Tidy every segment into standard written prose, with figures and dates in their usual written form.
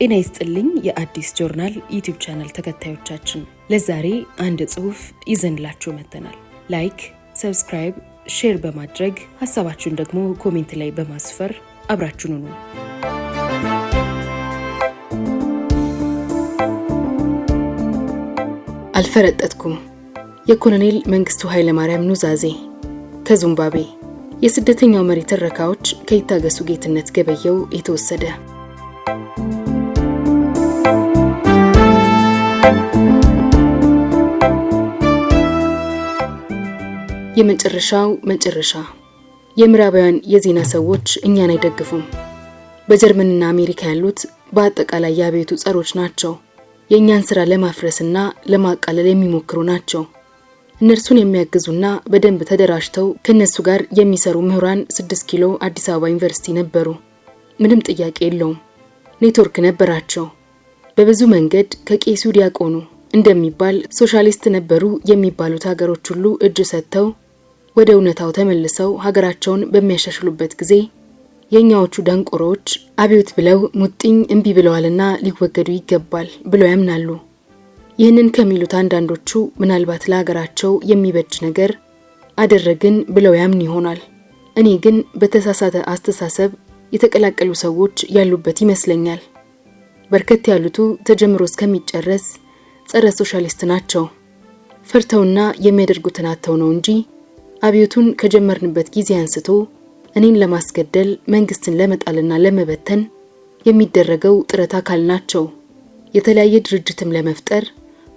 ጤና ይስጥልኝ የአዲስ ጆርናል ዩቲዩብ ቻናል ተከታዮቻችን፣ ለዛሬ አንድ ጽሑፍ ይዘንላችሁ መጥተናል። ላይክ፣ ሰብስክራይብ፣ ሼር በማድረግ ሐሳባችሁን ደግሞ ኮሜንት ላይ በማስፈር አብራችሁን ሁኑ። አልፈረጠጥኩም። የኮሎኔል መንግስቱ ኃይለማርያም ኑዛዜ ከዙምባቤ። የስደተኛው መሪ ትረካዎች ከይታገሱ ጌትነት ገበየው የተወሰደ። የመጨረሻው መጨረሻ። የምዕራባውያን የዜና ሰዎች እኛን አይደግፉም። በጀርመንና አሜሪካ ያሉት በአጠቃላይ የአብዮቱ ጸሮች ናቸው። የእኛን ስራ ለማፍረስና ለማቃለል የሚሞክሩ ናቸው። እነርሱን የሚያግዙና በደንብ ተደራጅተው ከነሱ ጋር የሚሰሩ ምሁራን 6 ኪሎ አዲስ አበባ ዩኒቨርሲቲ ነበሩ። ምንም ጥያቄ የለውም። ኔትወርክ ነበራቸው። በብዙ መንገድ ከቄሱ ዲያቆኑ እንደሚባል ሶሻሊስት ነበሩ የሚባሉት ሀገሮች ሁሉ እጅ ሰጥተው ወደ እውነታው ተመልሰው ሀገራቸውን በሚያሻሽሉበት ጊዜ የኛዎቹ ደንቆሮች አብዮት ብለው ሙጥኝ እንቢ ብለዋልና ሊወገዱ ይገባል ብለው ያምናሉ። ይህንን ከሚሉት አንዳንዶቹ ምናልባት ለሀገራቸው የሚበጅ ነገር አደረግን ብለው ያምን ይሆናል። እኔ ግን በተሳሳተ አስተሳሰብ የተቀላቀሉ ሰዎች ያሉበት ይመስለኛል። በርከት ያሉቱ ተጀምሮ እስከሚጨረስ ጸረ ሶሻሊስት ናቸው። ፈርተውና የሚያደርጉትን አጥተው ነው እንጂ አብዮቱን ከጀመርንበት ጊዜ አንስቶ እኔን ለማስገደል መንግስትን ለመጣልና ለመበተን የሚደረገው ጥረት አካል ናቸው። የተለያየ ድርጅትም ለመፍጠር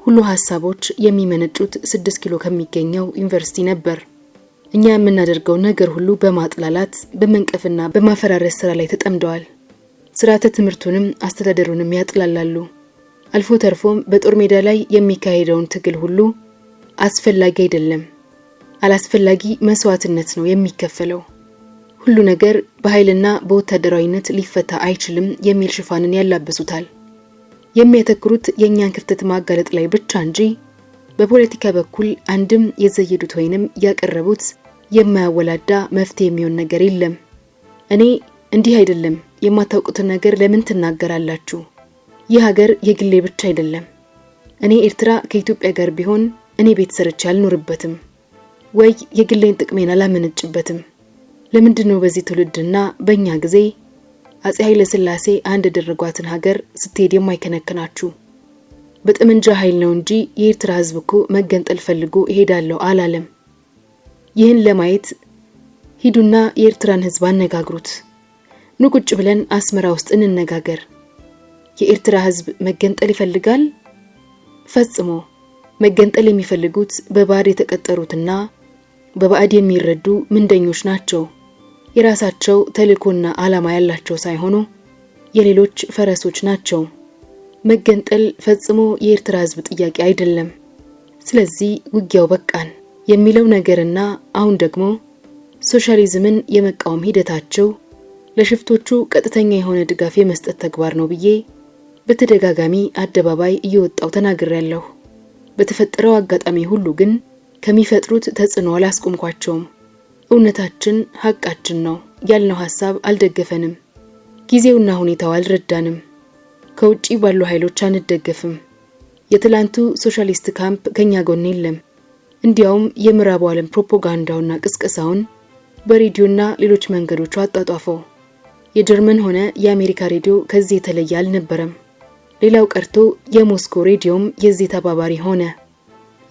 ሁሉ ሐሳቦች የሚመነጩት 6 ኪሎ ከሚገኘው ዩኒቨርሲቲ ነበር። እኛ የምናደርገው ነገር ሁሉ በማጥላላት በመንቀፍና በማፈራረስ ስራ ላይ ተጠምደዋል። ስርዓተ ትምህርቱንም አስተዳደሩንም ያጥላላሉ። አልፎ ተርፎም በጦር ሜዳ ላይ የሚካሄደውን ትግል ሁሉ አስፈላጊ አይደለም፣ አላስፈላጊ መስዋዕትነት ነው የሚከፈለው። ሁሉ ነገር በኃይልና በወታደራዊነት ሊፈታ አይችልም የሚል ሽፋንን ያላበሱታል። የሚያተክሩት የኛን ክፍተት ማጋለጥ ላይ ብቻ እንጂ በፖለቲካ በኩል አንድም የዘየዱት ወይንም ያቀረቡት የማያወላዳ መፍትሄ የሚሆን ነገር የለም። እኔ እንዲህ አይደለም የማታውቁትን ነገር ለምን ትናገራላችሁ? ይህ ሀገር የግሌ ብቻ አይደለም። እኔ ኤርትራ ከኢትዮጵያ ጋር ቢሆን እኔ ቤት ሰርቼ አልኖርበትም ወይ የግሌን ጥቅሜን አላመነጭበትም። ለምንድነው በዚህ ትውልድና በእኛ ጊዜ አፄ ኃይለ ሥላሴ አንድ ያደረጓትን ሀገር ስትሄድ የማይከነክናችሁ? በጠመንጃ ኃይል ነው እንጂ የኤርትራ ሕዝብ እኮ መገንጠል ፈልጎ ይሄዳለው አላለም። ይህን ለማየት ሂዱና የኤርትራን ሕዝብ አነጋግሩት። ኑ ቁጭ ብለን አስመራ ውስጥ እንነጋገር። የኤርትራ ሕዝብ መገንጠል ይፈልጋል? ፈጽሞ። መገንጠል የሚፈልጉት በባዕድ የተቀጠሩትና በባዕድ የሚረዱ ምንደኞች ናቸው። የራሳቸው ተልእኮና ዓላማ ያላቸው ሳይሆኑ የሌሎች ፈረሶች ናቸው። መገንጠል ፈጽሞ የኤርትራ ሕዝብ ጥያቄ አይደለም። ስለዚህ ውጊያው በቃን የሚለው ነገርና አሁን ደግሞ ሶሻሊዝምን የመቃወም ሂደታቸው ለሽፍቶቹ ቀጥተኛ የሆነ ድጋፍ የመስጠት ተግባር ነው ብዬ በተደጋጋሚ አደባባይ እየወጣው ተናግሬያለሁ። በተፈጠረው አጋጣሚ ሁሉ ግን ከሚፈጥሩት ተጽዕኖ አላስቆምኳቸውም። እውነታችን ሐቃችን ነው ያልነው ሐሳብ አልደገፈንም። ጊዜውና ሁኔታው አልረዳንም። ከውጪ ባሉ ኃይሎች አንደገፍም። የትላንቱ ሶሻሊስት ካምፕ ከኛ ጎን የለም። እንዲያውም የምዕራቡ ዓለም ፕሮፓጋንዳውና ቅስቀሳውን በሬዲዮና ሌሎች መንገዶች አጣጣፈው። የጀርመን ሆነ የአሜሪካ ሬዲዮ ከዚህ የተለየ አልነበረም። ሌላው ቀርቶ የሞስኮ ሬዲዮም የዚህ ተባባሪ ሆነ።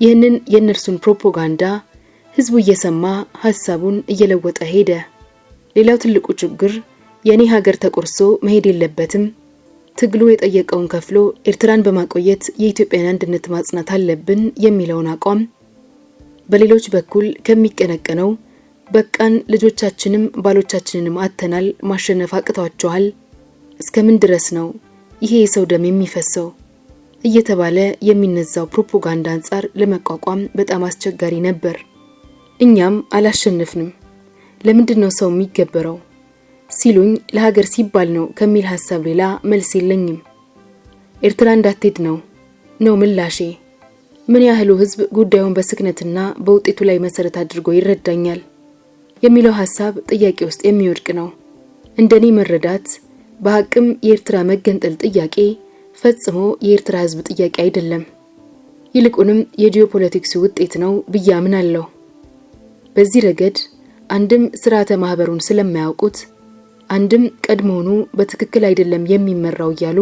ይህንን የእነርሱን ፕሮፓጋንዳ ህዝቡ እየሰማ ሐሳቡን እየለወጠ ሄደ። ሌላው ትልቁ ችግር የኔ ሀገር ተቆርሶ መሄድ የለበትም፣ ትግሉ የጠየቀውን ከፍሎ ኤርትራን በማቆየት የኢትዮጵያን አንድነት ማጽናት አለብን የሚለውን አቋም በሌሎች በኩል ከሚቀነቀነው በቃን ልጆቻችንም ባሎቻችንንም አተናል ማሸነፍ አቅቷቸዋል፣ እስከምን ድረስ ነው ይሄ የሰው ደም የሚፈሰው እየተባለ የሚነዛው ፕሮፓጋንዳ አንጻር ለመቋቋም በጣም አስቸጋሪ ነበር። እኛም አላሸነፍንም። ለምንድነው ሰው የሚገበረው ሲሉኝ ለሀገር ሲባል ነው ከሚል ሐሳብ ሌላ መልስ የለኝም። ኤርትራ እንዳትሄድ ነው ምላሼ። ምን ያህሉ ህዝብ ጉዳዩን በስክነትና በውጤቱ ላይ መሰረት አድርጎ ይረዳኛል የሚለው ሐሳብ ጥያቄ ውስጥ የሚወድቅ ነው። እንደኔ መረዳት በሐቅም የኤርትራ መገንጠል ጥያቄ ፈጽሞ የኤርትራ ህዝብ ጥያቄ አይደለም። ይልቁንም የጂኦፖለቲክስ ውጤት ነው ብዬ አምናለሁ። በዚህ ረገድ አንድም ስርዓተ ማህበሩን ስለማያውቁት፣ አንድም ቀድሞውኑ በትክክል አይደለም የሚመራው እያሉ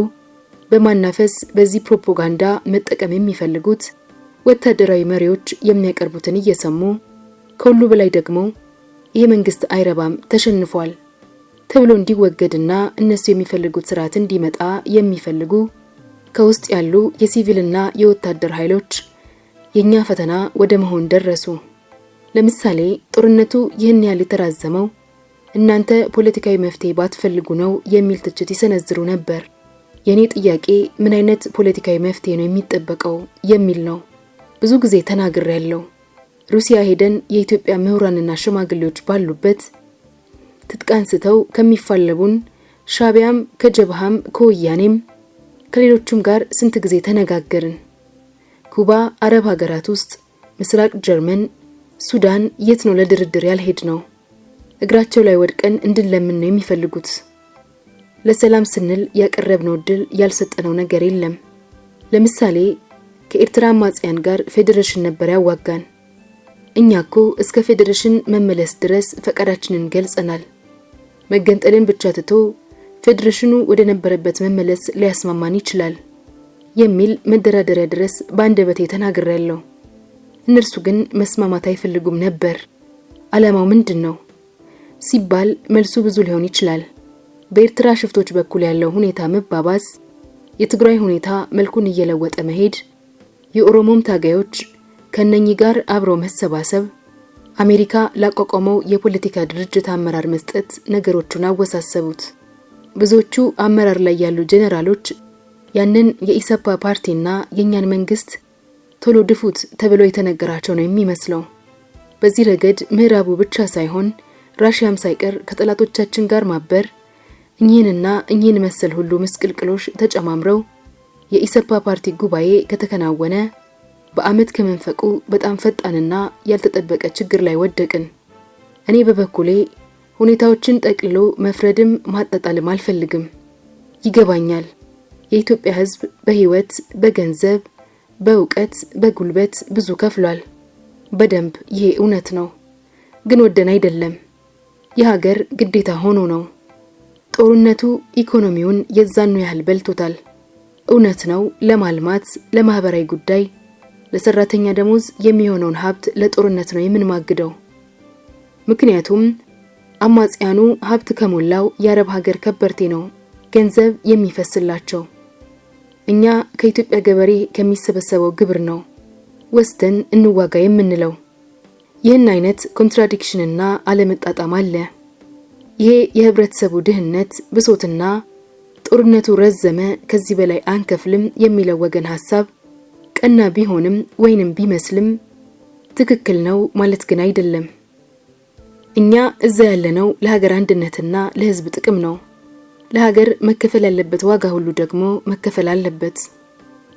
በማናፈስ በዚህ ፕሮፓጋንዳ መጠቀም የሚፈልጉት ወታደራዊ መሪዎች የሚያቀርቡትን እየሰሙ፣ ከሁሉ በላይ ደግሞ ይህ መንግስት አይረባም ተሸንፏል ተብሎ እንዲወገድና እነሱ የሚፈልጉት ስርዓት እንዲመጣ የሚፈልጉ ከውስጥ ያሉ የሲቪልና የወታደር ኃይሎች የኛ ፈተና ወደ መሆን ደረሱ። ለምሳሌ ጦርነቱ ይህን ያህል የተራዘመው እናንተ ፖለቲካዊ መፍትሄ ባትፈልጉ ነው የሚል ትችት ይሰነዝሩ ነበር። የኔ ጥያቄ ምን አይነት ፖለቲካዊ መፍትሄ ነው የሚጠበቀው የሚል ነው። ብዙ ጊዜ ተናግሬያለሁ። ሩሲያ ሄደን የኢትዮጵያ ምሁራንና ሽማግሌዎች ባሉበት ትጥቅ አንስተው ከሚፋለቡን ሻቢያም ከጀብሃም ከወያኔም ከሌሎቹም ጋር ስንት ጊዜ ተነጋገርን። ኩባ፣ አረብ ሀገራት ውስጥ ምስራቅ ጀርመን፣ ሱዳን የት ነው ለድርድር ያልሄድ ነው? እግራቸው ላይ ወድቀን እንድንለምን ነው የሚፈልጉት። ለሰላም ስንል ያቀረብነው እድል ያልሰጠነው ነገር የለም። ለምሳሌ ከኤርትራ አማጽያን ጋር ፌዴሬሽን ነበር ያዋጋን። እኛኮ እስከ ፌዴሬሽን መመለስ ድረስ ፈቃዳችንን ገልጸናል። መገንጠልን ብቻ ትቶ ፌዴሬሽኑ ወደ ነበረበት መመለስ ሊያስማማን ይችላል የሚል መደራደሪያ ድረስ በአንደበቴ ተናግሬያለሁ። እነርሱ ግን መስማማት አይፈልጉም ነበር። ዓላማው ምንድነው ሲባል መልሱ ብዙ ሊሆን ይችላል። በኤርትራ ሽፍቶች በኩል ያለው ሁኔታ መባባስ፣ የትግራይ ሁኔታ መልኩን እየለወጠ መሄድ፣ የኦሮሞም ታጋዮች ከነኚህ ጋር አብሮ መሰባሰብ፣ አሜሪካ ላቋቋመው የፖለቲካ ድርጅት አመራር መስጠት ነገሮቹን አወሳሰቡት። ብዙዎቹ አመራር ላይ ያሉ ጄኔራሎች ያንን የኢሰፓ ፓርቲና የኛን መንግስት ቶሎ ድፉት ተብሎ የተነገራቸው ነው የሚመስለው። በዚህ ረገድ ምዕራቡ ብቻ ሳይሆን ራሽያም ሳይቀር ከጠላቶቻችን ጋር ማበር፣ እኚህንና እኚህን መሰል ሁሉ ምስቅልቅሎች ተጨማምረው የኢሰፓ ፓርቲ ጉባኤ ከተከናወነ በአመት ከመንፈቁ በጣም ፈጣንና ያልተጠበቀ ችግር ላይ ወደቅን። እኔ በበኩሌ ሁኔታዎችን ጠቅልሎ መፍረድም ማጣጣልም አልፈልግም። ይገባኛል። የኢትዮጵያ ህዝብ በህይወት፣ በገንዘብ፣ በእውቀት፣ በጉልበት ብዙ ከፍሏል። በደንብ ይሄ እውነት ነው። ግን ወደን አይደለም። የሀገር ግዴታ ሆኖ ነው። ጦርነቱ ኢኮኖሚውን የዛኑ ያህል በልቶታል። እውነት ነው። ለማልማት፣ ለማህበራዊ ጉዳይ፣ ለሰራተኛ ደሞዝ የሚሆነውን ሀብት ለጦርነት ነው የምንማግደው። ምክንያቱም አማጽያኑ ሀብት ከሞላው የአረብ ሀገር ከበርቴ ነው ገንዘብ የሚፈስላቸው። እኛ ከኢትዮጵያ ገበሬ ከሚሰበሰበው ግብር ነው ወስተን እንዋጋ የምንለው። ይህን አይነት ኮንትራዲክሽንና አለመጣጣም አለ። ይሄ የህብረተሰቡ ድህነት ብሶትና ጦርነቱ ረዘመ ከዚህ በላይ አንከፍልም የሚለው ወገን ሐሳብ ቀና ቢሆንም ወይንም ቢመስልም ትክክል ነው ማለት ግን አይደለም። እኛ እዛ ያለነው ለሀገር አንድነትና ለህዝብ ጥቅም ነው። ለሀገር መከፈል ያለበት ዋጋ ሁሉ ደግሞ መከፈል አለበት።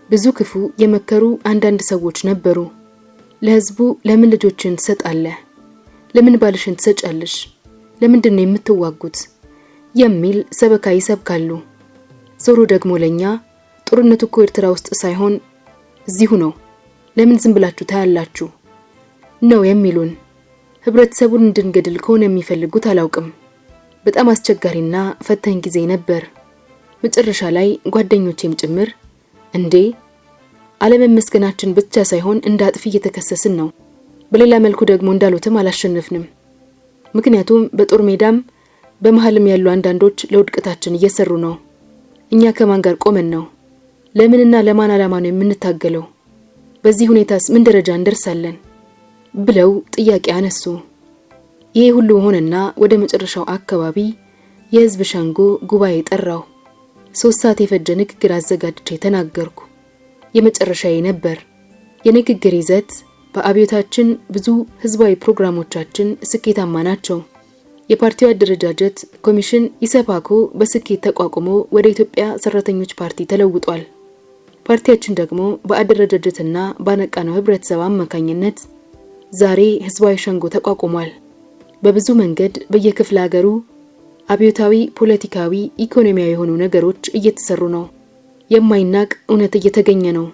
ብዙ ክፉ የመከሩ አንዳንድ ሰዎች ነበሩ። ለህዝቡ ለምን ልጆችን ትሰጣለህ? ለምን ባልሽን ትሰጫለሽ? ለምንድን ነው የምትዋጉት? የሚል ሰበካ ይሰብካሉ። ዞሮ ደግሞ ለኛ ጦርነቱ እኮ ኤርትራ ውስጥ ሳይሆን እዚሁ ነው፣ ለምን ዝም ብላችሁ ታያላችሁ ነው የሚሉን። ህብረተሰቡን እንድንገድል ከሆነ የሚፈልጉት አላውቅም። በጣም አስቸጋሪና ፈታኝ ጊዜ ነበር። መጨረሻ ላይ ጓደኞቼም ጭምር እንዴ አለመመስገናችን ብቻ ሳይሆን እንዳጥፊ እየተከሰስን ነው፣ በሌላ መልኩ ደግሞ እንዳሉትም አላሸነፍንም። ምክንያቱም በጦር ሜዳም በመሃልም ያሉ አንዳንዶች ለውድቀታችን እየሰሩ ነው። እኛ ከማን ጋር ቆመን ነው? ለምንና ለማን ዓላማ ነው የምንታገለው? በዚህ ሁኔታስ ምን ደረጃ እንደርሳለን? ብለው ጥያቄ አነሱ። ይሄ ሁሉ ሆነና ወደ መጨረሻው አካባቢ የህዝብ ሸንጎ ጉባኤ ጠራው። 3 ሰዓት የፈጀ ንግግር አዘጋጅቼ ተናገርኩ። የመጨረሻዬ ነበር። የንግግር ይዘት በአብዮታችን ብዙ ህዝባዊ ፕሮግራሞቻችን ስኬታማ ናቸው። የፓርቲው አደረጃጀት ኮሚሽን ኢሰፓኮ በስኬት ተቋቁሞ ወደ ኢትዮጵያ ሰራተኞች ፓርቲ ተለውጧል። ፓርቲያችን ደግሞ በአደረጃጀትና ባነቃነው ህብረተሰብ አማካኝነት ዛሬ ህዝባዊ ሸንጎ ተቋቁሟል። በብዙ መንገድ በየክፍለ ሀገሩ አብዮታዊ፣ ፖለቲካዊ፣ ኢኮኖሚያዊ የሆኑ ነገሮች እየተሰሩ ነው። የማይናቅ እውነት እየተገኘ ነው።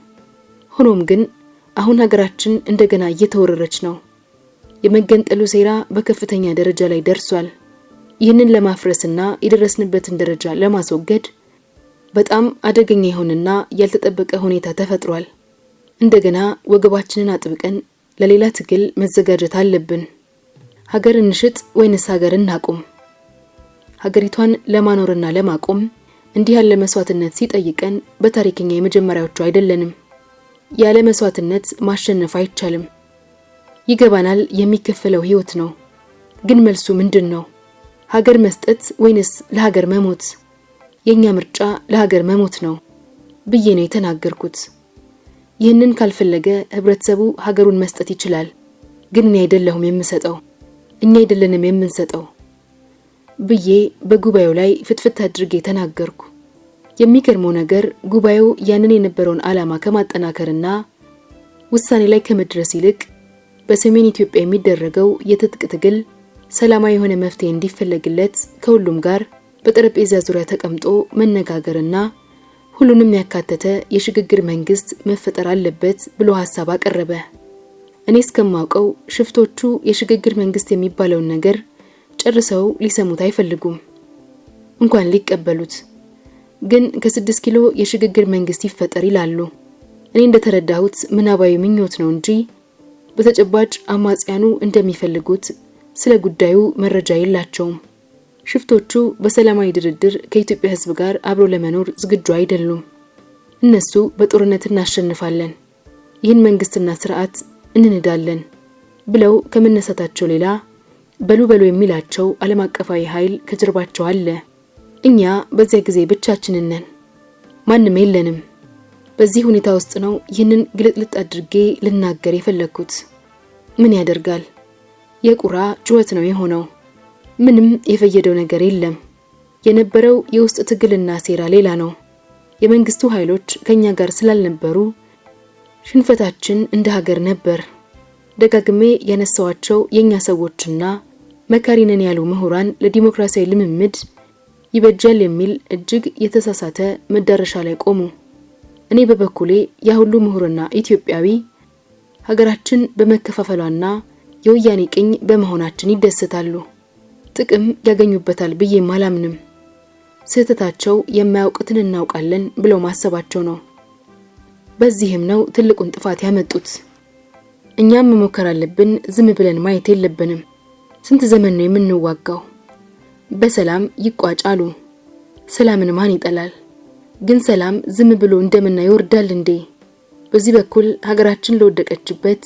ሆኖም ግን አሁን ሀገራችን እንደገና እየተወረረች ነው። የመገንጠሉ ሴራ በከፍተኛ ደረጃ ላይ ደርሷል። ይህንን ለማፍረስና የደረስንበትን ደረጃ ለማስወገድ በጣም አደገኛ የሆነና ያልተጠበቀ ሁኔታ ተፈጥሯል። እንደገና ወገባችንን አጥብቀን ለሌላ ትግል መዘጋጀት አለብን። ሀገር እንሽጥ ወይንስ ሀገር እናቁም? ሀገሪቷን ለማኖርና ለማቆም እንዲህ ያለ መስዋዕትነት ሲጠይቀን በታሪክኛ የመጀመሪያዎቹ አይደለንም። ያለ መስዋዕትነት ማሸነፍ አይቻልም። ይገባናል፣ የሚከፈለው ህይወት ነው። ግን መልሱ ምንድን ነው? ሀገር መስጠት ወይንስ ለሀገር መሞት? የኛ ምርጫ ለሀገር መሞት ነው ብዬ ነው የተናገርኩት። ይህንን ካልፈለገ ህብረተሰቡ ሀገሩን መስጠት ይችላል። ግን እኔ አይደለሁም የምሰጠው፣ እኛ አይደለንም የምንሰጠው ብዬ በጉባኤው ላይ ፍትፍት አድርጌ ተናገርኩ። የሚገርመው ነገር ጉባኤው ያንን የነበረውን ዓላማ ከማጠናከርና ውሳኔ ላይ ከመድረስ ይልቅ በሰሜን ኢትዮጵያ የሚደረገው የትጥቅ ትግል ሰላማዊ የሆነ መፍትሄ እንዲፈለግለት ከሁሉም ጋር በጠረጴዛ ዙሪያ ተቀምጦ መነጋገርና ሁሉንም ያካተተ የሽግግር መንግስት መፈጠር አለበት ብሎ ሐሳብ አቀረበ። እኔ እስከማውቀው ሽፍቶቹ የሽግግር መንግስት የሚባለውን ነገር ጨርሰው ሊሰሙት አይፈልጉም፣ እንኳን ሊቀበሉት። ግን ከ6 ኪሎ የሽግግር መንግስት ይፈጠር ይላሉ። እኔ እንደተረዳሁት ምናባዊ ምኞት ነው እንጂ በተጨባጭ አማጽያኑ እንደሚፈልጉት ስለ ጉዳዩ መረጃ የላቸውም። ሽፍቶቹ በሰላማዊ ድርድር ከኢትዮጵያ ህዝብ ጋር አብሮ ለመኖር ዝግጁ አይደሉም። እነሱ በጦርነት እናሸንፋለን፣ ይህን መንግስትና ስርዓት እንንዳለን ብለው ከመነሳታቸው ሌላ በሉ የሚላቸው ዓለም አቀፋዊ ኃይል ከጀርባቸው አለ። እኛ በዚያ ጊዜ ብቻችንን ነን፣ ማንም የለንም። በዚህ ሁኔታ ውስጥ ነው ይህንን ግልጥልጥ አድርጌ ልናገር የፈለኩት። ምን ያደርጋል፣ የቁራ ጩኸት ነው የሆነው። ምንም የፈየደው ነገር የለም። የነበረው የውስጥ ትግልና ሴራ ሌላ ነው። የመንግስቱ ኃይሎች ከኛ ጋር ስላልነበሩ ሽንፈታችን እንደ ሀገር ነበር። ደጋግሜ ያነሳዋቸው የኛ ሰዎችና መካሪነን ያሉ ምሁራን ለዲሞክራሲያዊ ልምምድ ይበጃል የሚል እጅግ የተሳሳተ መዳረሻ ላይ ቆሙ። እኔ በበኩሌ ያ ሁሉ ምሁርና ኢትዮጵያዊ ሀገራችን በመከፋፈሏና የወያኔ ቅኝ በመሆናችን ይደሰታሉ፣ ጥቅም ያገኙበታል ብዬ ማላምንም። ስህተታቸው የማያውቁትን እናውቃለን ብለው ማሰባቸው ነው። በዚህም ነው ትልቁን ጥፋት ያመጡት። እኛም መሞከር አለብን፣ ዝም ብለን ማየት የለብንም። ስንት ዘመን ነው የምንዋጋው? በሰላም ይቋጫሉ። ሰላምን ማን ይጠላል? ግን ሰላም ዝም ብሎ እንደምና ይወርዳል እንዴ? በዚህ በኩል ሀገራችን ለወደቀችበት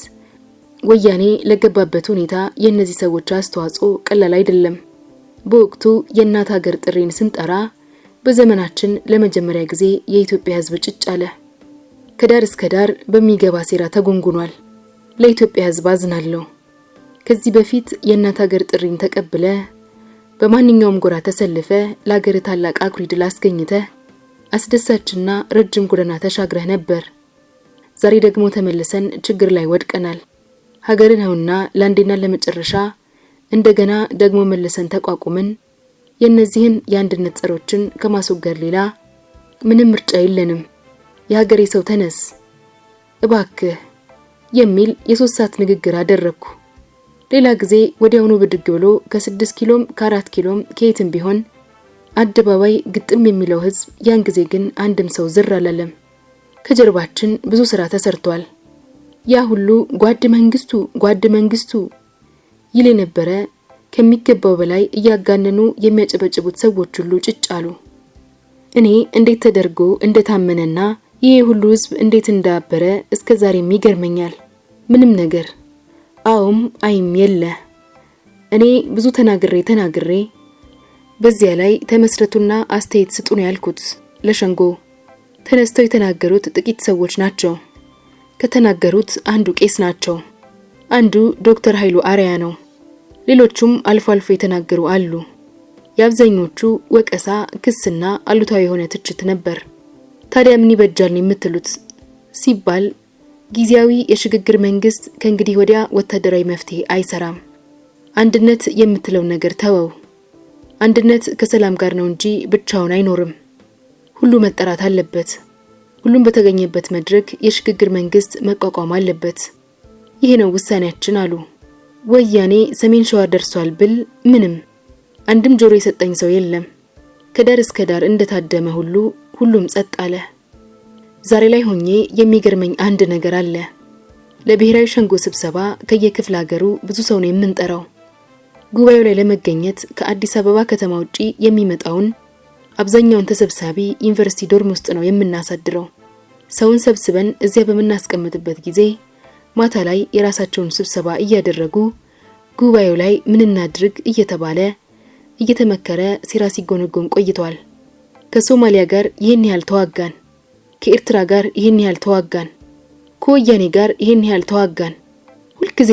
ወያኔ ለገባበት ሁኔታ የእነዚህ ሰዎች አስተዋጽኦ ቀላል አይደለም። በወቅቱ የእናት ሀገር ጥሪን ስንጠራ በዘመናችን ለመጀመሪያ ጊዜ የኢትዮጵያ ህዝብ ጭጭ አለ። ከዳር እስከ ዳር በሚገባ ሴራ ተጎንጉኗል። ለኢትዮጵያ ህዝብ አዝናለሁ። ከዚህ በፊት የእናት ሀገር ጥሪን ተቀብለ በማንኛውም ጎራ ተሰልፈ ለሀገር ታላቅ አኩሪ ድል አስገኝተ አስደሳችና ረጅም ጎዳና ተሻግረህ ነበር። ዛሬ ደግሞ ተመልሰን ችግር ላይ ወድቀናል። ሀገርን ነውና ለአንዴና ለመጨረሻ እንደገና ደግሞ መልሰን ተቋቁመን የነዚህን የአንድነት ጸሮችን ከማስወገድ ሌላ ምንም ምርጫ የለንም። የሀገሬ ሰው ተነስ እባክህ የሚል የ3 ሰዓት ንግግር አደረኩ። ሌላ ጊዜ ወዲያውኑ ብድግ ብሎ ከ6 ኪሎም ከ4 ኪሎም ከየትም ቢሆን አደባባይ ግጥም የሚለው ህዝብ ያን ጊዜ ግን አንድም ሰው ዝር አላለም። ከጀርባችን ብዙ ስራ ተሰርቷል። ያ ሁሉ ጓድ መንግስቱ ይል የነበረ ከሚገባው በላይ እያጋነኑ የሚያጨበጭቡት ሰዎች ሁሉ ጭጭ አሉ። እኔ እንዴት ተደርጎ እንደታመነና ይሄ ሁሉ ህዝብ እንዴት እንዳበረ እስከዛሬም ይገርመኛል። ምንም ነገር አውም አይም የለ። እኔ ብዙ ተናግሬ በዚያ ላይ ተመስረቱና አስተያየት ስጡ ነው ያልኩት። ለሸንጎ ተነስተው የተናገሩት ጥቂት ሰዎች ናቸው። ከተናገሩት አንዱ ቄስ ናቸው፣ አንዱ ዶክተር ኃይሉ አርያ ነው። ሌሎቹም አልፎ አልፎ የተናገሩ አሉ። የአብዛኞቹ ወቀሳ፣ ክስና አሉታዊ የሆነ ትችት ነበር። ታዲያ ምን ይበጃል የምትሉት ሲባል ጊዜያዊ የሽግግር መንግስት ከእንግዲህ ወዲያ ወታደራዊ መፍትሄ አይሰራም። አንድነት የምትለው ነገር ተወው። አንድነት ከሰላም ጋር ነው እንጂ ብቻውን አይኖርም። ሁሉ መጠራት አለበት። ሁሉም በተገኘበት መድረክ የሽግግር መንግስት መቋቋም አለበት። ይሄ ነው ውሳኔያችን አሉ። ወያኔ ሰሜን ሸዋ ደርሷል ብል ምንም አንድም ጆሮ የሰጠኝ ሰው የለም። ከዳር እስከ ዳር እንደታደመ ሁሉ ሁሉም ጸጥ አለ። ዛሬ ላይ ሆኜ የሚገርመኝ አንድ ነገር አለ። ለብሔራዊ ሸንጎ ስብሰባ ከየክፍለ ሀገሩ ብዙ ሰው ነው የምንጠራው። ጉባኤው ላይ ለመገኘት ከአዲስ አበባ ከተማ ውጪ የሚመጣውን አብዛኛውን ተሰብሳቢ ዩኒቨርሲቲ ዶርም ውስጥ ነው የምናሳድረው። ሰውን ሰብስበን እዚያ በመናስቀምጥበት ጊዜ ማታ ላይ የራሳቸውን ስብሰባ እያደረጉ ጉባኤው ላይ ምን እናድርግ እየተባለ እየተመከረ ሴራ ሲጎነጎን ቆይቷል። ከሶማሊያ ጋር ይህን ያህል ተዋጋን፣ ከኤርትራ ጋር ይህን ያህል ተዋጋን፣ ከወያኔ ጋር ይህን ያህል ተዋጋን። ሁልጊዜ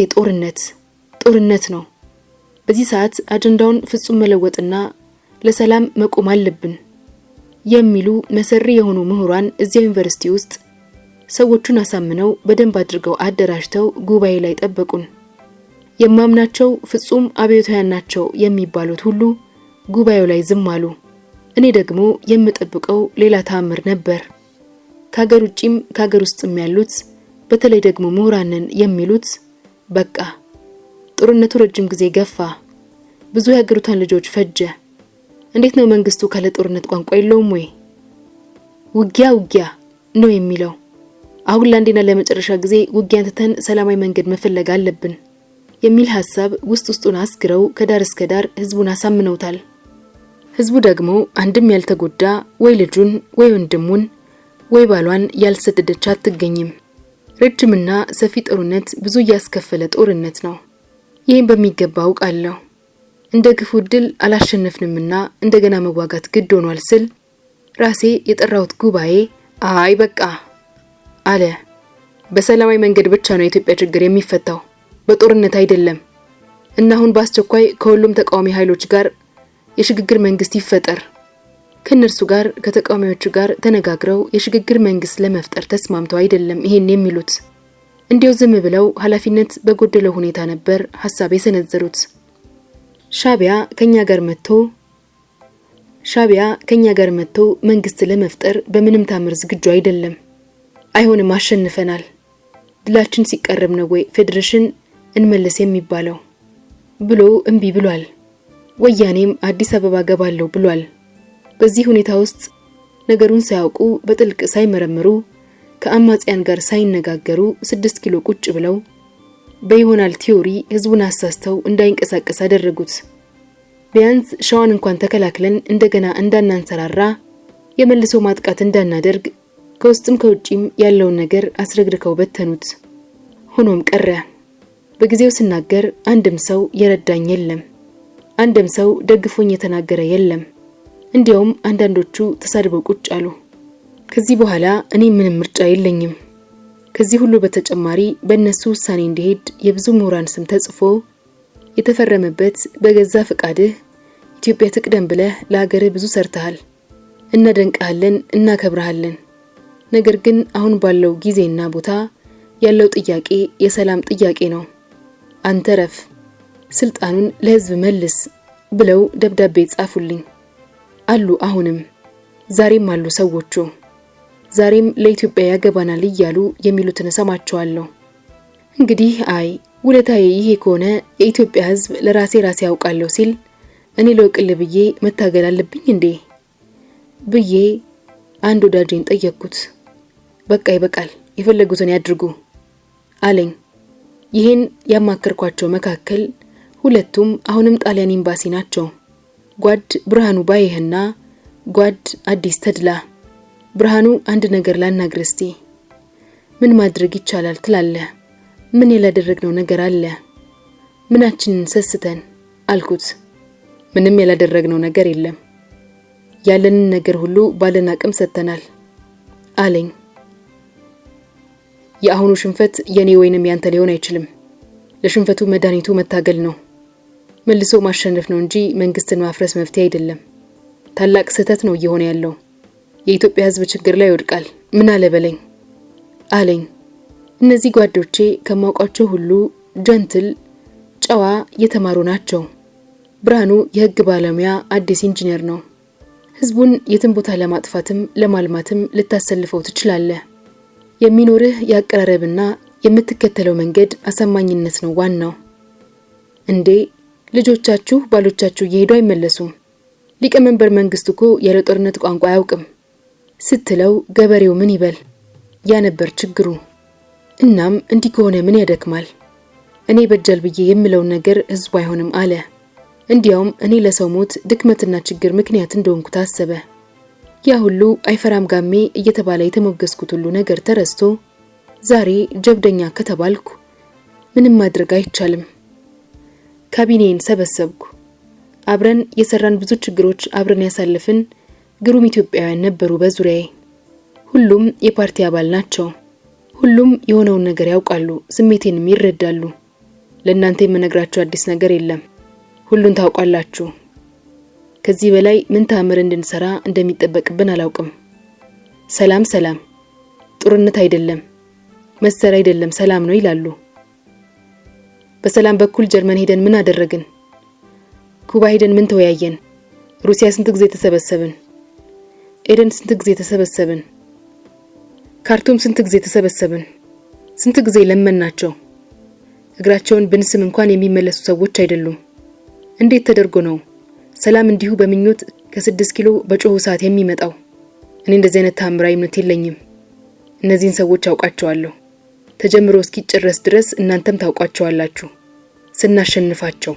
ጦርነት ነው። በዚህ ሰዓት አጀንዳውን ፍጹም መለወጥና ለሰላም መቆም አለብን የሚሉ መሰሪ የሆኑ ምሁራን እዚያው ዩኒቨርሲቲ ውስጥ ሰዎቹን አሳምነው በደንብ አድርገው አደራጅተው ጉባኤ ላይ ጠበቁን። የማምናቸው ፍጹም አብዮታውያን ናቸው የሚባሉት ሁሉ ጉባኤው ላይ ዝም አሉ። እኔ ደግሞ የምጠብቀው ሌላ ተአምር ነበር። ከሀገር ውጪም ከሀገር ውስጥም ያሉት በተለይ ደግሞ ምሁራንን የሚሉት በቃ ጦርነቱ ረጅም ጊዜ ገፋ፣ ብዙ የሀገሪቷን ልጆች ፈጀ። እንዴት ነው መንግስቱ ካለ ጦርነት ቋንቋ የለውም ወይ? ውጊያ ነው የሚለው። አሁን ለአንዴና ለመጨረሻ ጊዜ ውጊያን ትተን ሰላማዊ መንገድ መፈለግ አለብን የሚል ሐሳብ ውስጡን አስግረው ከዳር እስከ ዳር ህዝቡን አሳምነውታል። ህዝቡ ደግሞ አንድም ያልተጎዳ ወይ ልጁን ወይ ወንድሙን ወይ ባሏን ያልሰደደች አትገኝም። ረጅምና ሰፊ ጦርነት ብዙ ያስከፈለ ጦርነት ነው። ይሄን በሚገባ አውቃለሁ። እንደ ግፉ ድል አላሸነፍንምና እንደገና መዋጋት ግድ ሆኗል ስል ራሴ የጠራሁት ጉባኤ አይ በቃ አለ። በሰላማዊ መንገድ ብቻ ነው የኢትዮጵያ ችግር የሚፈታው፣ በጦርነት አይደለም። እና አሁን በአስቸኳይ ከሁሉም ተቃዋሚ ኃይሎች ጋር የሽግግር መንግስት ይፈጠር። ከነርሱ ጋር ከተቃዋሚዎቹ ጋር ተነጋግረው የሽግግር መንግስት ለመፍጠር ተስማምተው አይደለም ይሄን የሚሉት። እንዲያው ዝም ብለው ኃላፊነት በጎደለው ሁኔታ ነበር ሐሳብ የሰነዘሩት። ሻቢያ ከኛ ጋር መጥቶ መንግስት ለመፍጠር በምንም ታምር ዝግጁ አይደለም። አይሆንም፣ አሸንፈናል። ድላችን ሲቀርብ ነው ወይ ፌዴሬሽን እንመለስ የሚባለው ብሎ እምቢ ብሏል። ወያኔም አዲስ አበባ ገባለው ብሏል። በዚህ ሁኔታ ውስጥ ነገሩን ሳያውቁ በጥልቅ ሳይመረምሩ ከአማጽያን ጋር ሳይነጋገሩ 6 ኪሎ ቁጭ ብለው በይሆናል ቲዮሪ ህዝቡን አሳስተው እንዳይንቀሳቀስ አደረጉት። ቢያንስ ሸዋን እንኳን ተከላክለን እንደገና እንዳናንሰራራ የመልሶ ማጥቃት እንዳናደርግ ከውስጥም ከውጪም ያለውን ነገር አስረግርከው በተኑት። ሆኖም ቀረ። በጊዜው ስናገር አንድም ሰው የረዳኝ የለም። አንድም ሰው ደግፎኝ የተናገረ የለም። እንዲያውም አንዳንዶቹ ተሳድበው ቁጭ አሉ። ከዚህ በኋላ እኔ ምንም ምርጫ የለኝም። ከዚህ ሁሉ በተጨማሪ በእነሱ ውሳኔ እንዲሄድ የብዙ ምሁራን ስም ተጽፎ የተፈረመበት በገዛ ፈቃድህ ኢትዮጵያ ትቅደም ብለህ ለሀገርህ ብዙ ሰርተሃል። እናደንቅሃለን፣ እናከብረሃለን። ነገር ግን አሁን ባለው ጊዜና ቦታ ያለው ጥያቄ የሰላም ጥያቄ ነው። አንተ ረፍ፣ ስልጣኑን ለህዝብ መልስ ብለው ደብዳቤ ጻፉልኝ አሉ። አሁንም ዛሬም አሉ ሰዎቹ። ዛሬም ለኢትዮጵያ ያገባናል እያሉ የሚሉትን ሰማቸዋለሁ። እንግዲህ ውለታዬ ይሄ ከሆነ የኢትዮጵያ ህዝብ ለራሴ ያውቃለሁ ሲል እኔ ለውቅል ብዬ መታገል አለብኝ እንዴ ብዬ አንድ ወዳጄን ጠየቅኩት። በቃ ይበቃል፣ የፈለጉትን ያድርጉ አለኝ። ይሄን ያማከርኳቸው መካከል ሁለቱም አሁንም ጣሊያን ኤምባሲ ናቸው። ጓድ ብርሃኑ ባይህና ጓድ አዲስ ተድላ። ብርሃኑ አንድ ነገር ላናግር እስቲ። ምን ማድረግ ይቻላል ትላለህ? ምን ያላደረግነው ነገር አለ? ምናችንን ሰስተን አልኩት። ምንም ያላደረግነው ነገር የለም፣ ያለንን ነገር ሁሉ ባለን አቅም ሰጥተናል አለኝ። የአሁኑ ሽንፈት የኔ ወይንም ያንተ ሊሆን አይችልም። ለሽንፈቱ መድኃኒቱ መታገል ነው፣ መልሶ ማሸነፍ ነው እንጂ መንግስትን ማፍረስ መፍትሄ አይደለም። ታላቅ ስህተት ነው እየሆነ ያለው። የኢትዮጵያ ህዝብ ችግር ላይ ይወድቃል። ምን አለ በለኝ አለኝ። እነዚህ ጓዶቼ ከማውቃቸው ሁሉ ጀንትል፣ ጨዋ፣ የተማሩ ናቸው። ብርሃኑ የህግ ባለሙያ አዲስ ኢንጂነር ነው። ህዝቡን የትን ቦታ ለማጥፋትም ለማልማትም ልታሰልፈው ትችላለህ። የሚኖርህ ያቀራረብና የምትከተለው መንገድ አሳማኝነት ነው ዋናው። እንዴ ልጆቻችሁ ባሎቻችሁ እየሄዱ አይመለሱም። ሊቀመንበር መንግስቱ እኮ ያለ ጦርነት ቋንቋ አያውቅም ስትለው ገበሬው ምን ይበል? ያ ነበር ችግሩ። እናም እንዲህ ከሆነ ምን ያደክማል? እኔ በጃል ብዬ የምለው ነገር ህዝቡ አይሆንም አለ። እንዲያውም እኔ ለሰው ሞት ድክመትና ችግር ምክንያት እንደሆንኩ ታሰበ። ያ ሁሉ አይፈራም ጋሜ እየተባለ የተሞገስኩት ሁሉ ነገር ተረስቶ ዛሬ ጀብደኛ ከተባልኩ ምንም ማድረግ አይቻልም። ካቢኔን ሰበሰብኩ። አብረን የሰራን ብዙ ችግሮች አብረን ያሳለፍን ግሩም ኢትዮጵያውያን ነበሩ በዙሪያዬ። ሁሉም የፓርቲ አባል ናቸው። ሁሉም የሆነውን ነገር ያውቃሉ፣ ስሜቴንም ይረዳሉ። ለእናንተ የምነግራችሁ አዲስ ነገር የለም። ሁሉን ታውቃላችሁ። ከዚህ በላይ ምን ተአምር እንድንሰራ እንደሚጠበቅብን አላውቅም። ሰላም ሰላም፣ ጦርነት አይደለም፣ መሰር አይደለም፣ ሰላም ነው ይላሉ። በሰላም በኩል ጀርመን ሄደን ምን አደረግን? ኩባ ሄደን ምን ተወያየን? ሩሲያ ስንት ጊዜ ተሰበሰብን? ኤደን ስንት ጊዜ ተሰበሰብን? ካርቱም ስንት ጊዜ ተሰበሰብን? ስንት ጊዜ ለመናቸው? እግራቸውን ብንስም እንኳን የሚመለሱ ሰዎች አይደሉም። እንዴት ተደርጎ ነው ሰላም እንዲሁ በሚኞት ከ6 ኪሎ በጮሁ ሰዓት የሚመጣው? እኔ እንደዚህ አይነት ታምራዊ እምነት የለኝም። እነዚህን ሰዎች አውቃቸዋለሁ። ተጀምሮ እስኪጨረስ ድረስ እናንተም ታውቋቸዋላችሁ። ስናሸንፋቸው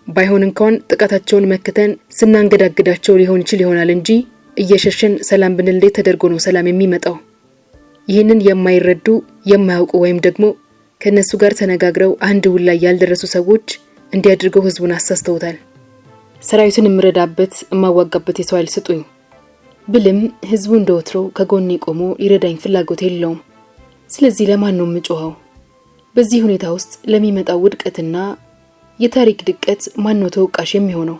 ባይሆን እንኳን ጥቃታቸውን መከተን ስናንገዳግዳቸው ሊሆን ይችል ይሆናል እንጂ እየሸሸን ሰላም ብንል እንዴት ተደርጎ ነው ሰላም የሚመጣው? ይህንን የማይረዱ የማያውቁ ወይም ደግሞ ከነሱ ጋር ተነጋግረው አንድ ውል ላይ ያልደረሱ ሰዎች እንዲያድርገው ህዝቡን አሳስተውታል። ሰራዊቱን እምረዳበት እማዋጋበት የሰው ኃይል ስጡኝ ብልም ህዝቡ እንደወትሮ ከጎኔ ቆሞ ሊረዳኝ ፍላጎት የለውም። ስለዚህ ለማን ነው የምጮኸው? በዚህ ሁኔታ ውስጥ ለሚመጣው ውድቀትና የታሪክ ድቀት ማን ነው ተወቃሽ የሚሆነው?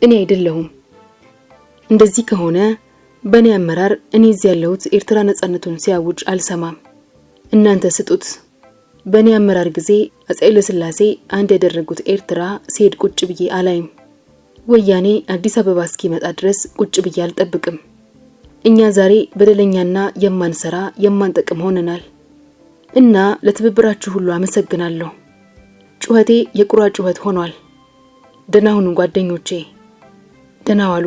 እኔ አይደለሁም። እንደዚህ ከሆነ በእኔ አመራር እኔ እዚህ ያለሁት ኤርትራ ነጻነቱን ሲያውጅ አልሰማም። እናንተ ስጡት። በእኔ አመራር ጊዜ አፄ ኃይለሥላሴ አንድ ያደረጉት ኤርትራ ሲሄድ ቁጭ ብዬ አላይም። ወያኔ አዲስ አበባ እስኪመጣ ድረስ ቁጭ ብዬ አልጠብቅም። እኛ ዛሬ በደለኛና የማንሰራ የማንጠቅም ሆነናል እና ለትብብራችሁ ሁሉ አመሰግናለሁ። ጩኸቴ የቁራ ጩኸት ሆኗል። ደህና ሁኑ ጓደኞቼ፣ ደህና ዋሉ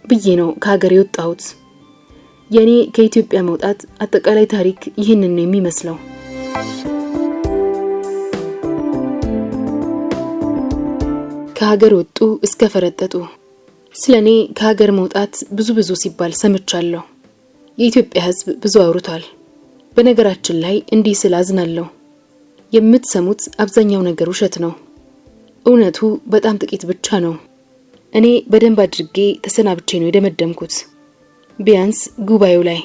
ብዬ ነው ከሀገር የወጣሁት። የኔ ከኢትዮጵያ መውጣት አጠቃላይ ታሪክ ይህንን ነው የሚመስለው። ከሀገር ወጡ እስከ ፈረጠጡ። ስለኔ ከሀገር መውጣት ብዙ ሲባል ሰምቻለሁ። የኢትዮጵያ ሕዝብ ብዙ አውርቷል። በነገራችን ላይ እንዲህ ስላዝናለሁ። የምትሰሙት አብዛኛው ነገር ውሸት ነው። እውነቱ በጣም ጥቂት ብቻ ነው። እኔ በደንብ አድርጌ ተሰናብቼ ነው የደመደምኩት። ቢያንስ ጉባኤው ላይ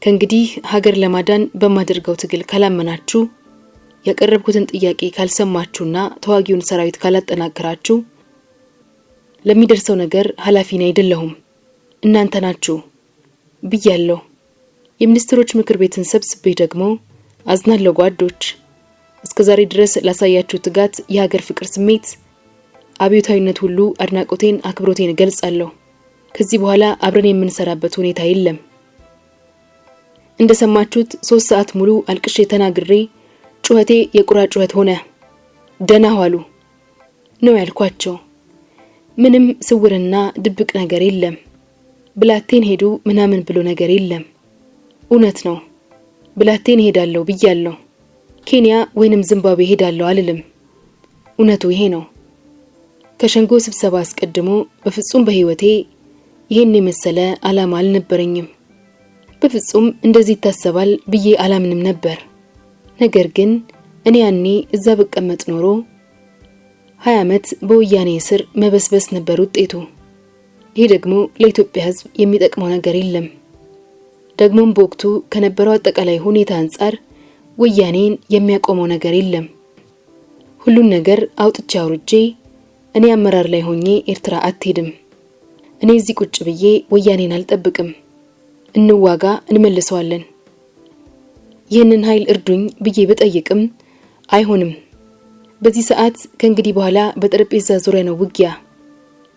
ከእንግዲህ ሀገር ለማዳን በማደርገው ትግል ካላመናችሁ፣ ያቀረብኩትን ጥያቄ ካልሰማችሁና ተዋጊውን ሰራዊት ካላጠናከራችሁ ለሚደርሰው ነገር ኃላፊ ነኝ አይደለሁም፣ እናንተ ናችሁ ብያለሁ። የሚኒስትሮች ምክር ቤትን ሰብስቤ ደግሞ አዝናለሁ ጓዶች፣ እስከዛሬ ድረስ ላሳያችሁ ትጋት፣ የሀገር ፍቅር ስሜት፣ አብዮታዊነት ሁሉ አድናቆቴን አክብሮቴን እገልጻለሁ። ከዚህ በኋላ አብረን የምንሰራበት ሁኔታ የለም። እንደሰማችሁት 3 ሰዓት ሙሉ አልቅሼ ተናግሬ ጩኸቴ የቁራ ጩኸት ሆነ። ደህና ዋሉ ነው ያልኳቸው። ምንም ስውርና ድብቅ ነገር የለም። ብላቴን ሄዱ ምናምን ብሎ ነገር የለም። እውነት ነው። ብላቴን ሄዳለሁ ብያለሁ። ኬንያ ወይንም ዚምባብዌ ሄዳለሁ አልልም። እውነቱ ይሄ ነው። ከሸንጎ ስብሰባ አስቀድሞ በፍጹም በህይወቴ ይሄን የመሰለ ዓላማ አልነበረኝም። በፍጹም እንደዚህ ይታሰባል ብዬ አላምንም ነበር። ነገር ግን እኔ ያኔ እዛ በቀመጥ ኖሮ 20 ዓመት በወያኔ ስር መበስበስ ነበር ውጤቱ። ይሄ ደግሞ ለኢትዮጵያ ሕዝብ የሚጠቅመው ነገር የለም። ደግሞም በወቅቱ ከነበረው አጠቃላይ ሁኔታ አንጻር ወያኔን የሚያቆመው ነገር የለም። ሁሉን ነገር አውጥቼ አውርጄ እኔ አመራር ላይ ሆኜ ኤርትራ አትሄድም። እኔ እዚህ ቁጭ ብዬ ወያኔን አልጠብቅም። እንዋጋ፣ እንመልሰዋለን። ይህንን ኃይል እርዱኝ ብዬ በጠይቅም አይሆንም በዚህ ሰዓት ከእንግዲህ በኋላ በጠረጴዛ ዙሪያ ነው ውጊያ፣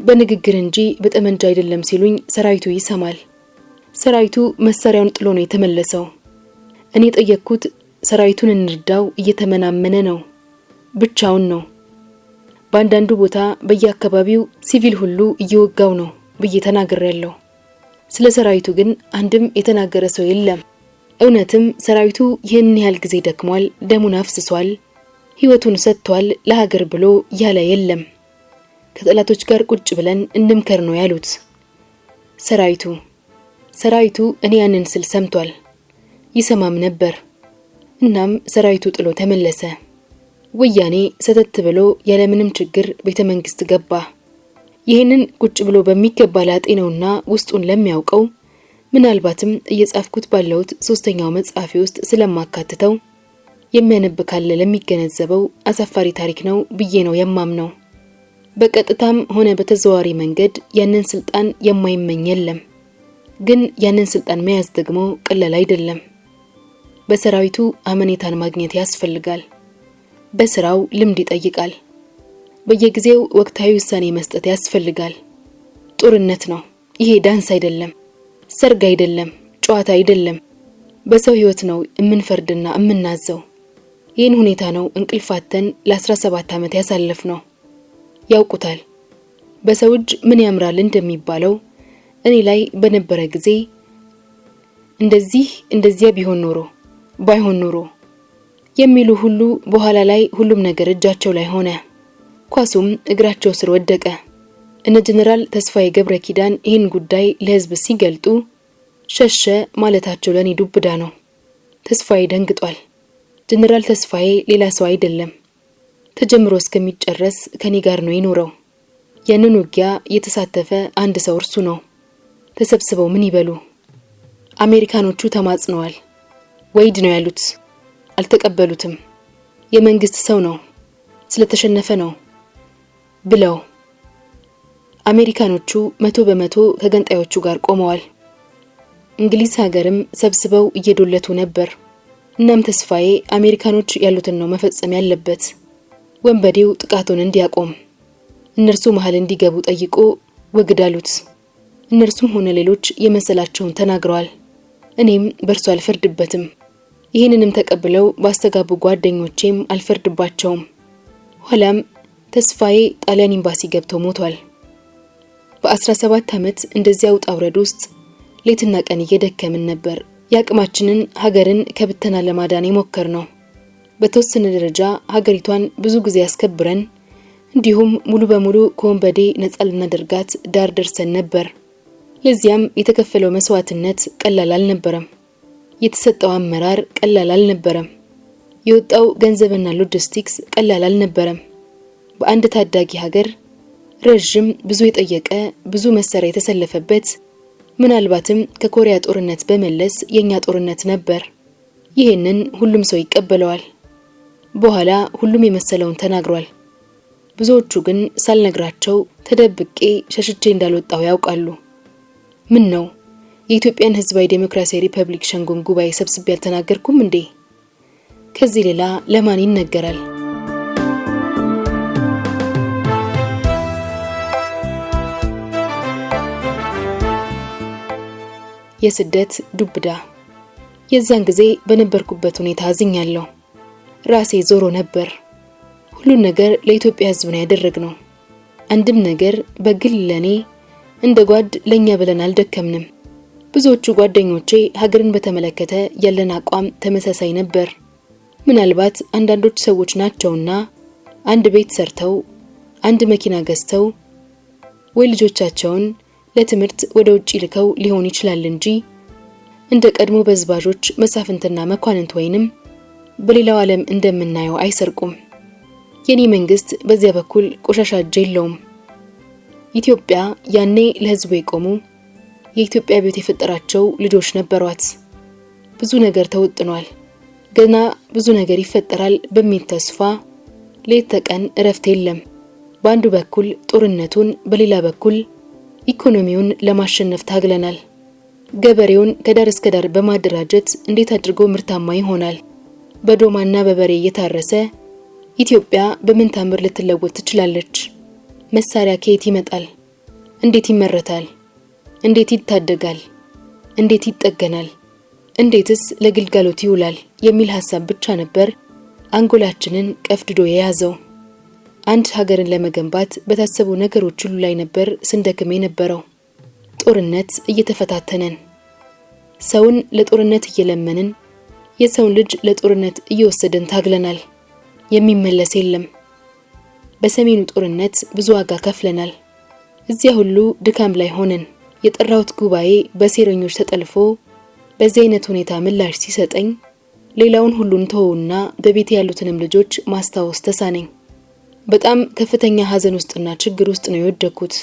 በንግግር እንጂ በጠመንጃ አይደለም ሲሉኝ ሰራዊቱ ይሰማል። ሰራዊቱ መሳሪያውን ጥሎ ነው የተመለሰው። እኔ ጠየቅኩት፣ ሰራዊቱን እንርዳው እየተመናመነ ነው፣ ብቻውን ነው፣ በአንዳንዱ ቦታ በየአካባቢው ሲቪል ሁሉ እየወጋው ነው ብዬ ተናግሬያለሁ። ስለ ሰራዊቱ ግን አንድም የተናገረ ሰው የለም። እውነትም ሰራዊቱ ይህን ያህል ጊዜ ደክሟል፣ ደሙን አፍስሷል፣ ህይወቱን ሰጥቷል ለሀገር ብሎ ያለ የለም። ከጠላቶች ጋር ቁጭ ብለን እንምከር ነው ያሉት። ሰራዊቱ እኔ ያንን ስል ሰምቷል፣ ይሰማም ነበር። እናም ሰራዊቱ ጥሎ ተመለሰ። ወያኔ ሰተት ብሎ ያለምንም ችግር ቤተ መንግስት ገባ። ይህንን ቁጭ ብሎ በሚገባ ላጤነውና ውስጡን ለሚያውቀው ምናልባትም እየጻፍኩት ባለውት 3ኛው መጽሐፌ ውስጥ ስለማካትተው የሚያነብ ካለ ለሚገነዘበው አሳፋሪ ታሪክ ነው ብዬ ነው የማምነው። በቀጥታም ሆነ በተዘዋዋሪ መንገድ ያንን ስልጣን የማይመኝ የለም። ግን ያንን ስልጣን መያዝ ደግሞ ቀላል አይደለም። በሰራዊቱ አመኔታን ማግኘት ያስፈልጋል። በስራው ልምድ ይጠይቃል። በየጊዜው ወቅታዊ ውሳኔ መስጠት ያስፈልጋል። ጦርነት ነው ይሄ፣ ዳንስ አይደለም፣ ሰርግ አይደለም፣ ጨዋታ አይደለም። በሰው ህይወት ነው እምንፈርድና እምናዘው። ይህን ሁኔታ ነው እንቅልፋተን ለ17 ዓመት ያሳለፍ ነው። ያውቁታል። በሰው እጅ ምን ያምራል እንደሚባለው እኔ ላይ በነበረ ጊዜ እንደዚያ ቢሆን ኖሮ ባይሆን ኖሮ የሚሉ ሁሉ በኋላ ላይ ሁሉም ነገር እጃቸው ላይ ሆነ። ኳሱም እግራቸው ስር ወደቀ። እነ ጀነራል ተስፋዬ ገብረ ኪዳን ይህን ጉዳይ ለህዝብ ሲገልጡ ሸሸ ማለታቸው ለኔ ዱብዳ ነው። ተስፋዬ ደንግጧል። ጀነራል ተስፋዬ ሌላ ሰው አይደለም። ተጀምሮ እስከሚጨረስ ከኔ ጋር ነው የኖረው። ያንን ውጊያ የተሳተፈ አንድ ሰው እርሱ ነው። ተሰብስበው ምን ይበሉ? አሜሪካኖቹ ተማጽነዋል። ወይድ ነው ያሉት። አልተቀበሉትም። የመንግስት ሰው ነው፣ ስለተሸነፈ ነው ብለው አሜሪካኖቹ 100% ከገንጣዮቹ ጋር ቆመዋል። እንግሊዝ ሀገርም ሰብስበው እየዶለቱ ነበር። እናም ተስፋዬ አሜሪካኖች ያሉትን ነው መፈጸም ያለበት። ወንበዴው ጥቃቱን እንዲያቆም እነርሱ መሃል እንዲገቡ ጠይቆ ወግዳሉት። እነርሱም ሆነ ሌሎች የመሰላቸውን ተናግረዋል። እኔም በርሱ አልፈርድበትም። ይህንንም ተቀብለው ባስተጋቡ ጓደኞቼም አልፈርድባቸውም። ኋላም ተስፋዬ ጣሊያን ኤምባሲ ገብቶ ሞቷል። በ17 ዓመት እንደዚያው ጣውረድ ውስጥ ሌትና ቀን እየደከምን ነበር ያቅማችንን ሀገርን ከብተና ለማዳን የሞከር ነው። በተወሰነ ደረጃ ሀገሪቷን ብዙ ጊዜ ያስከብረን እንዲሁም ሙሉ በሙሉ ከወንበዴ ነፃ ልናደርጋት ዳር ደርሰን ነበር። ለዚያም የተከፈለው መስዋዕትነት ቀላል አልነበረም። የተሰጠው አመራር ቀላል አልነበረም። የወጣው ገንዘብና ሎጂስቲክስ ቀላል አልነበረም። በአንድ ታዳጊ ሀገር ረጅም ብዙ የጠየቀ ብዙ መሳሪያ የተሰለፈበት ምናልባትም ከኮሪያ ጦርነት በመለስ የኛ ጦርነት ነበር። ይህንን ሁሉም ሰው ይቀበለዋል። በኋላ ሁሉም የመሰለውን ተናግሯል። ብዙዎቹ ግን ሳልነግራቸው ተደብቄ ሸሽቼ እንዳልወጣው ያውቃሉ። ምን ነው የኢትዮጵያን ሕዝባዊ ዴሞክራሲያዊ ሪፐብሊክ ሸንጎን ጉባኤ ሰብስቤ ያልተናገርኩም እንዴ? ከዚህ ሌላ ለማን ይነገራል? የስደት ዱብዳ። የዛን ጊዜ በነበርኩበት ሁኔታ አዝኛለሁ። ራሴ ዞሮ ነበር። ሁሉን ነገር ለኢትዮጵያ ሕዝብ ነው ያደረግነው። አንድም ነገር በግል ለኔ እንደ ጓድ ለኛ ብለን አልደከምንም። ብዙዎቹ ጓደኞቼ ሀገርን በተመለከተ ያለን አቋም ተመሳሳይ ነበር። ምናልባት አንዳንዶች ሰዎች ናቸውና አንድ ቤት ሰርተው አንድ መኪና ገዝተው ወይ ልጆቻቸውን ለትምህርት ወደ ውጪ ልከው ሊሆን ይችላል እንጂ እንደ ቀድሞ በዝባዦች መሳፍንትና መኳንንት ወይንም በሌላው ዓለም እንደምናየው አይሰርቁም። የኔ መንግስት በዚያ በኩል ቆሻሻ እጅ የለውም። ኢትዮጵያ ያኔ ለህዝቡ የቆሙ የኢትዮጵያ ቤት የፈጠራቸው ልጆች ነበሯት። ብዙ ነገር ተወጥኗል። ገና ብዙ ነገር ይፈጠራል በሚል ተስፋ ሌት ተቀን እረፍት የለም። በአንዱ በኩል ጦርነቱን፣ በሌላ በኩል ኢኮኖሚውን ለማሸነፍ ታግለናል። ገበሬውን ከዳር እስከ ዳር በማደራጀት እንዴት አድርጎ ምርታማ ይሆናል? በዶማና በበሬ እየታረሰ ኢትዮጵያ በምን ታምር ልትለወጥ ትችላለች? መሳሪያ ከየት ይመጣል? እንዴት ይመረታል? እንዴት ይታደጋል? እንዴት ይጠገናል? እንዴትስ ለግልጋሎት ይውላል? የሚል ሐሳብ ብቻ ነበር አንጎላችንን ቀፍድዶ የያዘው። አንድ ሀገርን ለመገንባት በታሰቡ ነገሮች ሁሉ ላይ ነበር ስንደክም የነበረው። ጦርነት እየተፈታተነን፣ ሰውን ለጦርነት እየለመንን፣ የሰውን ልጅ ለጦርነት እየወሰደን ታግለናል። የሚመለስ የለም። በሰሜኑ ጦርነት ብዙ ዋጋ ከፍለናል። እዚያ ሁሉ ድካም ላይ ሆነን የጠራሁት ጉባኤ በሴረኞች ተጠልፎ በዚህ አይነት ሁኔታ ምላሽ ሲሰጠኝ ሌላውን ሁሉን ተወውና በቤት ያሉትንም ልጆች ማስታወስ ተሳነኝ። በጣም ከፍተኛ ሐዘን ውስጥና ችግር ውስጥ ነው የወደኩት።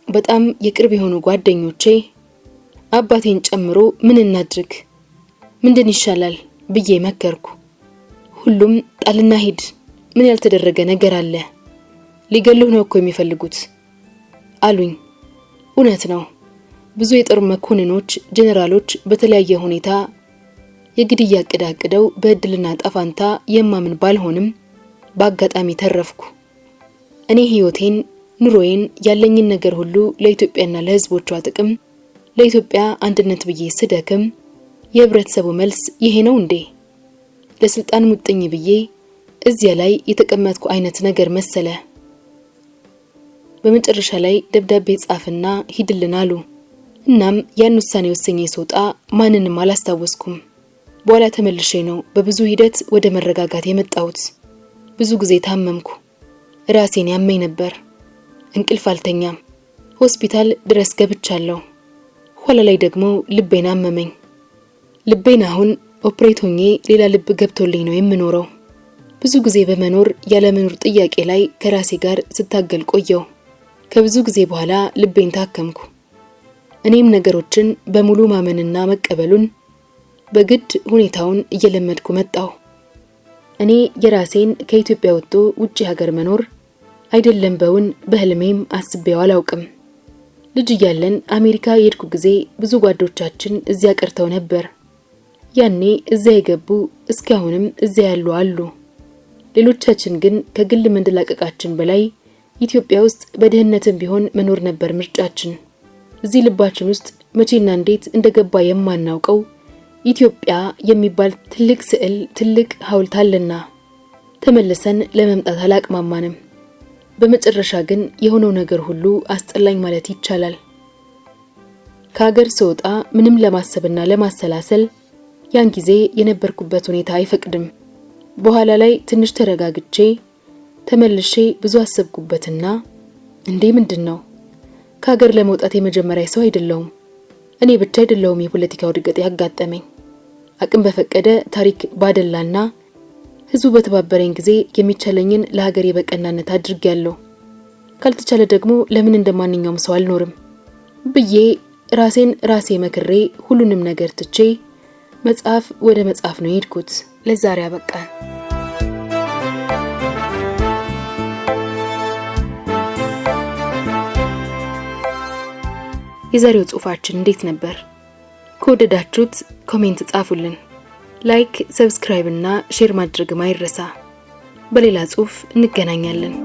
በጣም የቅርብ የሆኑ ጓደኞቼ አባቴን ጨምሮ ምን እናድርግ፣ ምንድን ይሻላል ብዬ መከርኩ። ሁሉም ጣልና ሂድ፣ ምን ያልተደረገ ነገር አለ? ሊገሉህ ነው እኮ የሚፈልጉት አሉኝ። እውነት ነው። ብዙ የጦር መኮንኖች፣ ጄኔራሎች በተለያየ ሁኔታ የግድያ ዕቅድ አቅደው በእድልና ጣፋንታ የማምን ባልሆንም በአጋጣሚ ተረፍኩ። እኔ ህይወቴን፣ ኑሮዬን፣ ያለኝን ነገር ሁሉ ለኢትዮጵያና ለህዝቦቿ ጥቅም፣ ለኢትዮጵያ አንድነት ብዬ ስደክም የህብረተሰቡ መልስ ይሄ ነው እንዴ? ለስልጣን ሙጥኝ ብዬ እዚያ ላይ የተቀመጥኩ አይነት ነገር መሰለ። በመጨረሻ ላይ ደብዳቤ ጻፍና ሂድልን አሉ። እናም ያን ውሳኔ ወሰኜ ስወጣ ማንንም አላስታወስኩም። በኋላ ተመልሼ ነው በብዙ ሂደት ወደ መረጋጋት የመጣሁት። ብዙ ጊዜ ታመምኩ። ራሴን ያመኝ ነበር። እንቅልፍ አልተኛም። ሆስፒታል ድረስ ገብቻለሁ። ኋላ ላይ ደግሞ ልቤን አመመኝ። ልቤን አሁን ኦፕሬት ሆኜ ሌላ ልብ ገብቶልኝ ነው የምኖረው። ብዙ ጊዜ በመኖር ያለ መኖር ጥያቄ ላይ ከራሴ ጋር ስታገል ቆየው። ከብዙ ጊዜ በኋላ ልቤን ታከምኩ። እኔም ነገሮችን በሙሉ ማመንና መቀበሉን በግድ ሁኔታውን እየለመድኩ መጣሁ። እኔ የራሴን ከኢትዮጵያ ወጥቶ ውጪ ሀገር መኖር አይደለም በውን በህልሜም አስቤው አላውቅም። ልጅ እያለን አሜሪካ የሄድኩ ጊዜ ብዙ ጓዶቻችን እዚያ ቀርተው ነበር። ያኔ እዚያ የገቡ እስካሁንም እዚያ ያሉ አሉ። ሌሎቻችን ግን ከግል መንደላቀቃችን በላይ ኢትዮጵያ ውስጥ በደህንነትም ቢሆን መኖር ነበር ምርጫችን። እዚህ ልባችን ውስጥ መቼና እንዴት እንደገባ የማናውቀው ኢትዮጵያ የሚባል ትልቅ ስዕል፣ ትልቅ ሐውልት አለና ተመልሰን ለመምጣት አላቅማማንም። በመጨረሻ ግን የሆነው ነገር ሁሉ አስጠላኝ ማለት ይቻላል። ከሀገር ስወጣ ምንም ለማሰብና ለማሰላሰል ያን ጊዜ የነበርኩበት ሁኔታ አይፈቅድም። በኋላ ላይ ትንሽ ተረጋግቼ ተመልሼ ብዙ አሰብኩበትና እንዴ ምንድነው? ከሀገር ለመውጣት የመጀመሪያ ሰው አይደለሁም። እኔ ብቻ አይደለሁም የፖለቲካው ድገት ያጋጠመኝ። አቅም በፈቀደ ታሪክ ባደላና ህዝቡ በተባበረኝ ጊዜ የሚቻለኝን ለሀገር የበቀናነት አድርጌያለሁ። ካልተቻለ ደግሞ ለምን እንደማንኛውም ሰው አልኖርም ብዬ ራሴ መክሬ ሁሉንም ነገር ትቼ መጽሐፍ ወደ መጽሐፍ ነው የሄድኩት። ለዛሬ አበቃ። የዛሬው ጽሑፋችን እንዴት ነበር? ከወደዳችሁት ኮሜንት ጻፉልን። ላይክ፣ ሰብስክራይብ እና ሼር ማድረግ ማይረሳ። በሌላ ጽሑፍ እንገናኛለን።